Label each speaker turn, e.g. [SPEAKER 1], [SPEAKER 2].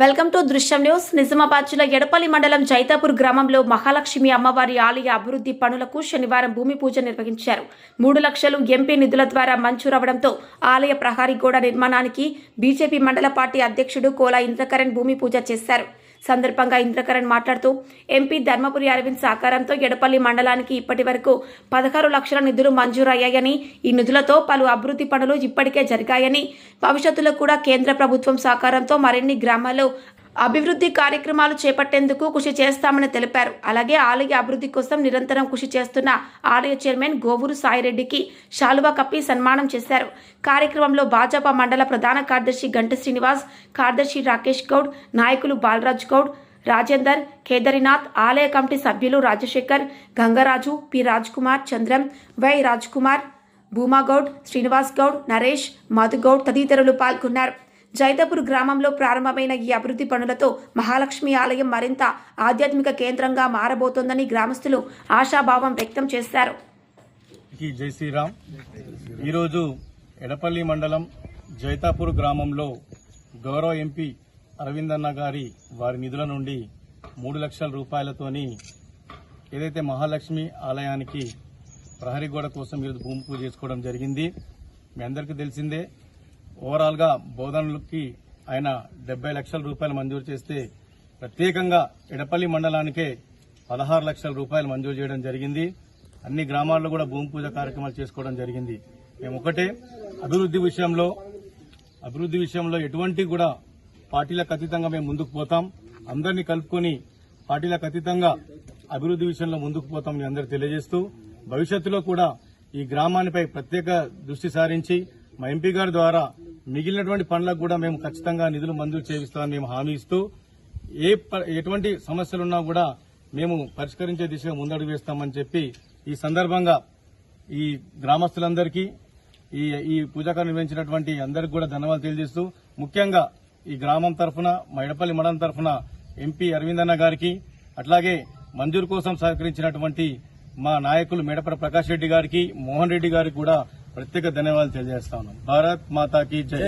[SPEAKER 1] Welcome to దృశ్యం news. Nizamabad జిల్లా ఎడపల్లి మండలం జైతాపూర్ గ్రామంలో మహాలక్ష్మి అమ్మవారి ఆలయ అభివృద్ధి పనులకు శనివారం భూమి పూజ నిర్వహించారు. 3 లక్షలు ఎంపీ నిధుల ద్వారా మంజూరవడంతో ఆలయ ప్రహరీ గోడ నిర్మాణానికి బీజేపీ మండల పార్టీ అధ్యక్షుడు కోలా ఇంద్రకరణ్ భూమి పూజ చేశారు. సందర్భంగా ఇంద్రకరణ్ మాట్లాడుతూ ఎంపీ ధర్మపురి అరవింద్ సహకారంతో ఎడపల్లి మండలానికి ఇప్పటి వరకు 16 లక్షల నిధులు మంజూరయ్యాయని, ఈ నిధులతో పలు అభివృద్ధి పనులు ఇప్పటికే జరిగాయని, భవిష్యత్తులో కూడా కేంద్ర ప్రభుత్వం సహకారంతో మరిన్ని గ్రామాల్లో అభివృద్ధి కార్యక్రమాలు చేపట్టేందుకు కృషి చేస్తామని తెలిపారు. అలాగే ఆలయ అభివృద్ధి కోసం నిరంతరం కృషి చేస్తున్న ఆలయ చైర్మన్ గోవూరు సాయిరెడ్డికి శాలువా కప్పి సన్మానం చేశారు. కార్యక్రమంలో భాజపా మండల ప్రధాన కార్యదర్శి గంట శ్రీనివాస్, కార్యదర్శి రాకేష్ గౌడ్, నాయకులు బాలరాజ్ గౌడ్, రాజేందర్, కేదారినాథ్, ఆలయ కమిటీ సభ్యులు రాజశేఖర్, గంగరాజు, పి రాజ్కుమార్, చంద్రం, వై రాజ్కుమార్, భూమాగౌడ్, శ్రీనివాస్ గౌడ్, నరేష్, మధుగౌడ్ తదితరులు పాల్గొన్నారు. జైతాపూర్ గ్రామంలో ప్రారంభమైన ఈ అభివృద్ధి పనులతో మహాలక్ష్మి ఆలయం మరింత ఆధ్యాత్మిక కేంద్రంగా మారబోతోందని గ్రామస్తులు ఆశాభావం వ్యక్తం చేశారు.
[SPEAKER 2] జై శ్రీరామ్. ఈరోజు ఎడపల్లి మండలం జైతాపూర్ గ్రామంలో గౌరవ ఎంపీ అరవిందన్న గారి వారి నిధుల నుండి 3 లక్షల రూపాయలతోని ఏదైతే మహాలక్ష్మి ఆలయానికి ప్రహరీ గోడ కోసం ఈరోజు భూమి పూజ చేసుకోవడం జరిగింది. మీ అందరికీ తెలిసిందే, ఓవరాల్గా బోధనలకి ఆయన 70 లక్షల రూపాయలు మంజూరు చేస్తే ప్రత్యేకంగా ఎడపల్లి మండలానికే 16 లక్షల రూపాయలు మంజూరు చేయడం జరిగింది. అన్ని గ్రామాల్లో కూడా భూమి పూజ కార్యక్రమాలు చేసుకోవడం జరిగింది. మేము ఒకటే, అభివృద్ధి విషయంలో ఎటువంటి కూడా పార్టీలకు అతీతంగా మేము ముందుకు పోతాం. అందరినీ కలుపుకొని పార్టీలకు అతీతంగా అభివృద్ధి విషయంలో ముందుకు పోతాం మీ అందరూ తెలియజేస్తూ, భవిష్యత్తులో కూడా ఈ గ్రామానిపై ప్రత్యేక దృష్టి సారించి మా ఎంపీ గారి ద్వారా మిగిలినటువంటి పనులకు కూడా మేము ఖచ్చితంగా నిధులు మంజూరు చేయిస్తామని మేము హామీ ఇస్తూ, ఎటువంటి సమస్యలున్నా కూడా మేము పరిష్కరించే దిశగా ముందడుగు వేస్తామని చెప్పి ఈ సందర్భంగా ఈ గ్రామస్తులందరికీ ఈ పూజాకారం నిర్వహించినటువంటి అందరికీ కూడా ధన్యవాదాలు తెలియజేస్తూ, ముఖ్యంగా ఈ గ్రామం తరఫున మా ఎడపల్లి మండలం తరఫున ఎంపీ అరవిందన్న గారికి, అట్లాగే మంజూరు కోసం సహకరించినటువంటి మా నాయకులు మేడపర ప్రకాష్ రెడ్డి గారికి, మోహన్ రెడ్డి గారికి కూడా ప్రత్యేక ధన్యవాదాలు తెలియజేస్తాను. భారత్ మాతాకి జై.